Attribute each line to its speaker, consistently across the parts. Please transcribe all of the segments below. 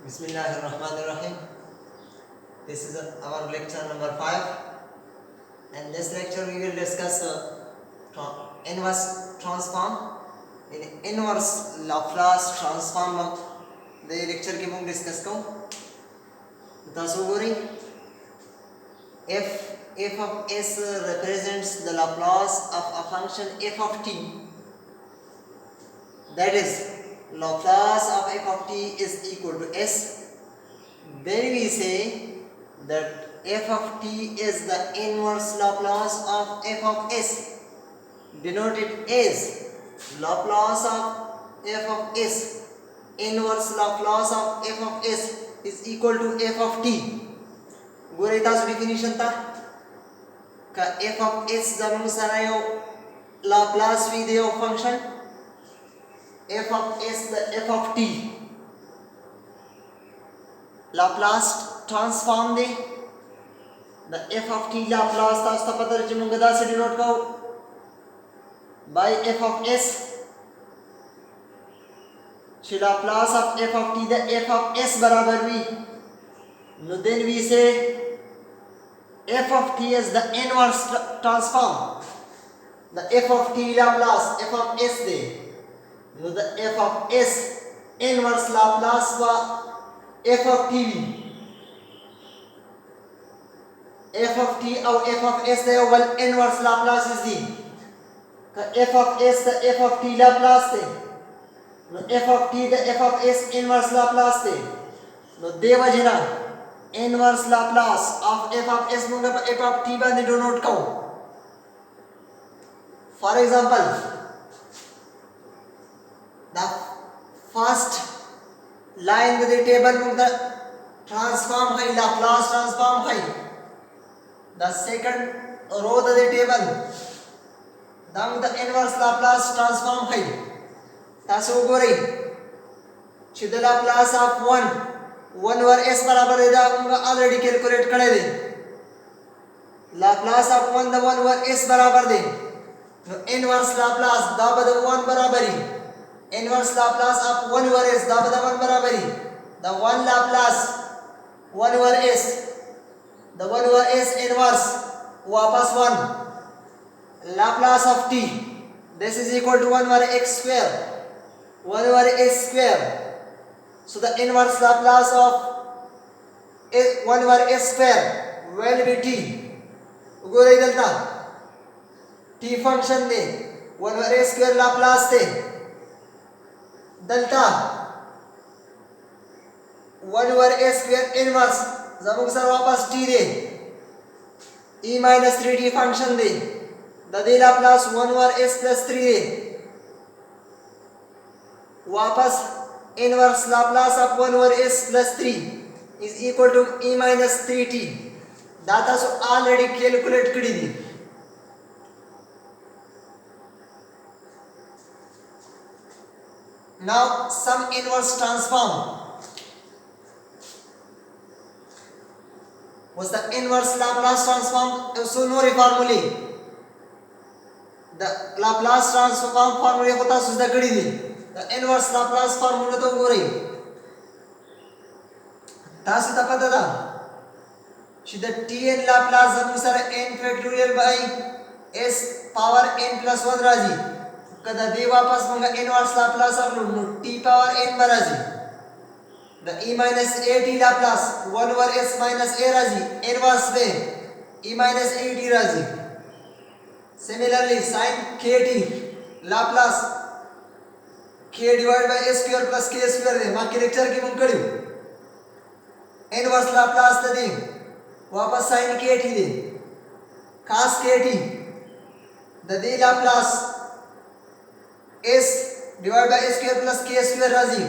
Speaker 1: Bismillahirrahmanirrahim. This is our lecture number 5. And this lecture we will discuss inverse transform. In inverse Laplace transform the lecture की हम discuss करूँ. बताओ if f of s represents the Laplace of a function f of t, that is Laplace of f of t is equal to s, then we say that f of t is the inverse Laplace of f of s, denoted as Laplace of f of s, inverse Laplace of f of s is equal to f of t. गोरे तासु definition था का f of s जब सरायो Laplace video function f of s the f of t Laplace transform they the f of t Laplace तासु ता पता रहे मुंगदा से denote करो by f of s. So Laplace of f of t the f of s बराबर भी. No, then we say f of t is the inverse transform. The f of t Laplace f of s they. No, the f of s inverse Laplace व f of t भी. f of t और f of s they well inverse Laplace is दी. का f of s the f of t Laplace they. No, f of t the f of s inverse Laplace they. No, दे वजना inverse Laplace of f of s मुंगा f of t बांधे denote करो. For example, the first line of the table मुंगा transform है Laplace transform है. The second row of the table the inverse Laplace transform है. तासो गोरे छिद Laplace of 1 over s बराबर है दा ऑलरेडी कैलकुलेट करे दे. Laplace of 1 the 1 over s बराबर दे. No inverse Laplace दा बद 1 बराबर ही. Inverse Laplace of 1 over s दा बद 1 बराबर ही. The 1 Laplace 1 over s the 1 over s inverse वापस 1 Laplace of t this is equal to 1 were x square 1 over s square. So the inverse Laplace of 1 over s square will be t. उगोरे delta t function they 1 over s square Laplace they delta 1 over s square inverse जब sir वापस t दे e minus 3t function दे दे Laplace 1 over s plus 3 दे वापस inverse Laplace of 1 over s plus 3 is equal to e minus 3t. That is already calculate करी दी. Now some inverse transform. Was the inverse Laplace transform so no formula. The Laplace transform formula होता सुधा करी दी. The inverse Laplace formula तो हो रही तासु तपता था शिदा tn Laplace जब सारा n factorial by s power n plus 1 राजी कदा दे वापस मंगा inverse Laplace of t power n बराजी the e minus at Laplace 1 over s minus a राजी inverse में e minus at राजी. Similarly sin kt Laplace k divided by s square plus k square दे माँ के lecture की मुंग करियो inverse Laplace दे वापस sin kt they cos kt they Laplace s divided by s square plus k square राजी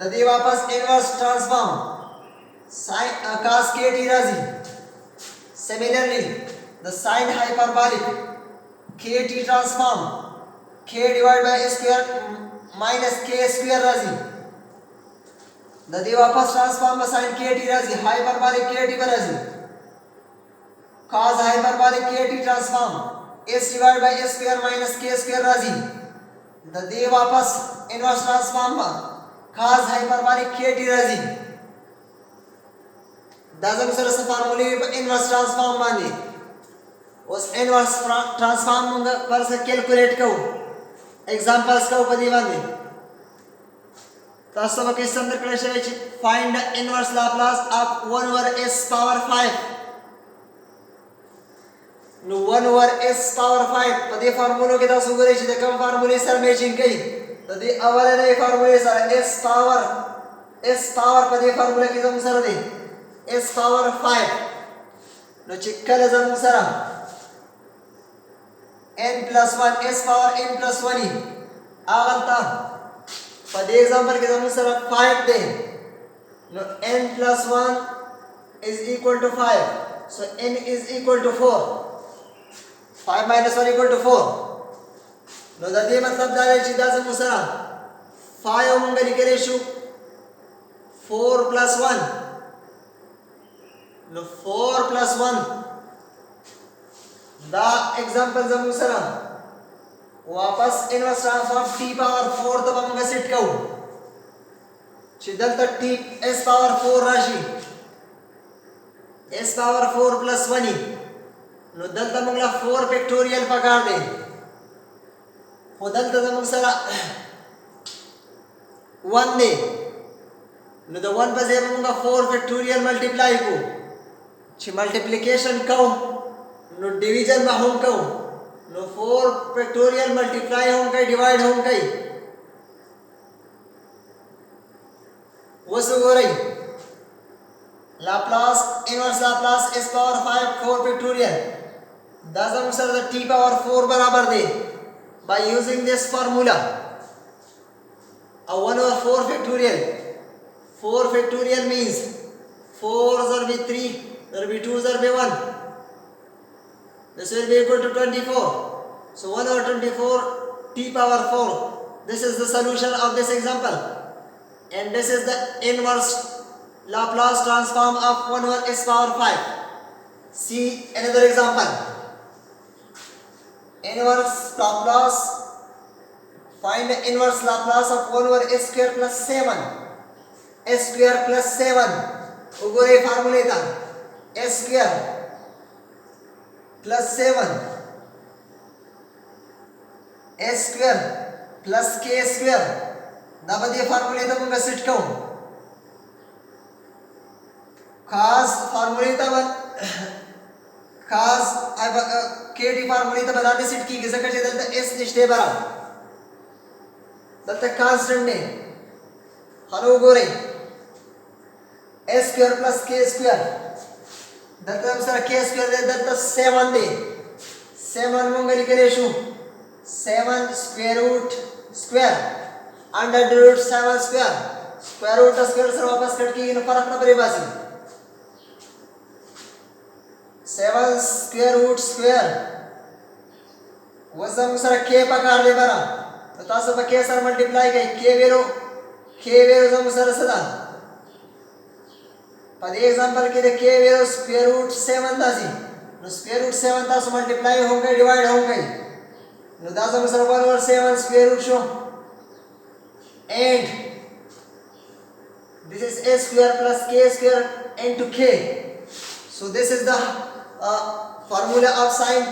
Speaker 1: दे वापस inverse transform sin cos kt राजी. Similarly the sin hyperbolic kt transform k divided by s square minus k square राजी दे वापस transform sin kt राजी hyperbolic kt राजी cos hyperbolic kt transform s divided by s square minus k square राजी दे वापस inverse transform cos hyperbolic kt राजी त्याच्यानुसार असं फॉर्म्युले inverse transform माने उस इनवर्स ट्रांसफॉर्म पर से कैलकुलेट करो एग्जांपल्स का ऊपर माने तो सब के अंदर क्वेश्चन है find the inverse Laplace of 1 over s power 5 no 1 over s power 5 पदे फॉर्म्युला के दास उगरे छे कम फॉर्म्युले सर मैचिंग कई तो दे अवले ने फॉर्म्युले सर s पावर पदे फॉर्म्युला के दम सर दे s पावर 5 नो चिक्कल जम sir n plus 1 s power n plus 1 आगलता पदे एग्जांपल के दम sir 5 they know n plus 1 is equal to 5 so n is equal to 4 5 minus 1 equal to 4 नो दते मतलब दाले चिदा से मुसरा 5 मंगली के रेशो 4 plus 1 नो 4 plus 1 द एग्जांपल से मुसरा वापस इनवर्स ट्रांसफॉर्म t पावर 4 तब हम सेट कऊ चिदल त t s पावर 4 राशि s पावर 4 plus 1 नो दल त मंगला 4 फैक्टोरियल पकड़ दे हो दल त मंगसरा 1 दे नो द 1 पर से मंगा 4 फैक्टोरियल मल्टीप्लाई को छि मल्टीप्लिकेशन कऊ नो डिवीजन में होम कऊ नो 4 फैक्टोरियल मल्टीप्लाई होम कई डिवाइड होम कई वो सो हो रही Laplace inverse Laplace s power 5 4 factorial दस अनुसार द t पावर 4 बराबर दे by using this formula a 1 over 4 factorial 4 factorial means 4 will be 3 there will be 2 will be 1 this will be equal to 24 so 1 over 24 t power 4 this is the solution of this example and this is the inverse Laplace transform of 1 over s power 5 see another example inverse Laplace find the inverse Laplace of 1 over s square plus 7 s square plus 7 ugore formula था s square plus 7 s square plus k square दाबदे फार्मूले तो मंगा set कऊं खास फार्मूले तो खास अब k D फार्मूले तो बताने सेट की किसे कचे दलता s निश्चय बरा दलता कांस्टेंट ने हलो गोरे s square plus k square दलता हम सर k square दे दलता 7 दे 7 मंगली के ratio 7 square root square under the root 7 square root square sir वापस कट के इन फर्क ना पड़े बासी 7 square root square वजन सर k पकड़ दे बरा तो तासो पर k सर मल्टीप्लाई के k वेरो जम सर सदा पर एग्जांपल के लिए k वेरो स्क्वायर रूट 7 दासी नो स्क्वायर रूट 7 तासो मल्टीप्लाई हो गए डिवाइड हो गए नो दासो sir 1 over 7 square root show and this is a square plus k square into k so this is the formula of sin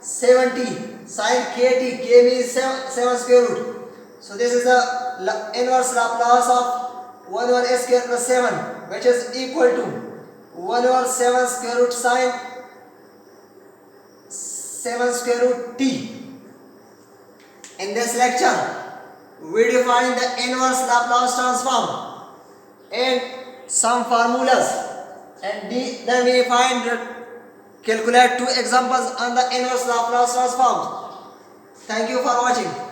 Speaker 1: 70 sin kt k means 7 square root so this is the inverse Laplace of 1 over s square plus 7 which is equal to 1 over 7 square root sin 7 square root t in this lecture we define the inverse Laplace transform and some formulas and then we calculate two examples on the inverse Laplace transform. Thank you for watching.